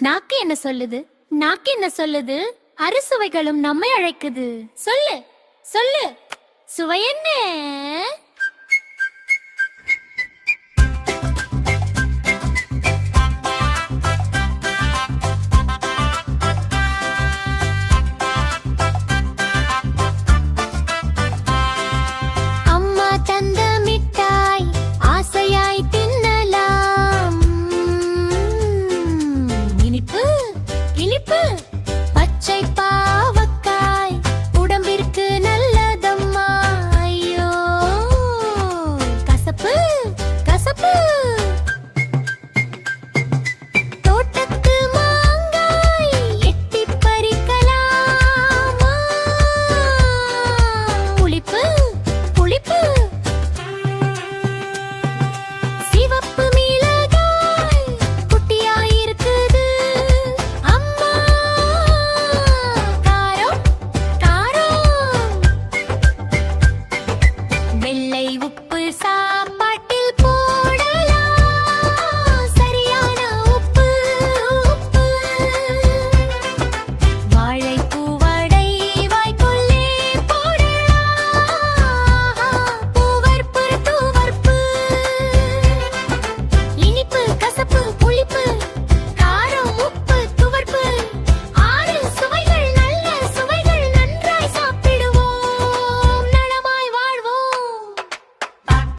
நாக்கு என்ன சொல்லுது? நாக்கு என்ன சொல்லுது? அறுசுவைகளும் நம்மை அழைக்குது. சொல்லு சொல்லு, சுவை என்ன? அம்மா தந்த மிட்டாய் ஆசையாய் தின்னலாம். இனிப்பு இனிப்பு, பச்சை பாவக்காய் உடம்பிற்கு நல்லதம்மா. ஐயோ கசப்பு கசப்பு. தோட்டத்து மாங்காய் எட்டிப் பறிக்கலாமா? புளிப்பு புளிப்பு. சிவப்பு மிளகாய் குட்டியாயிருக்குது. அம்மா காரம் காரம். வெள்ளை உப்பு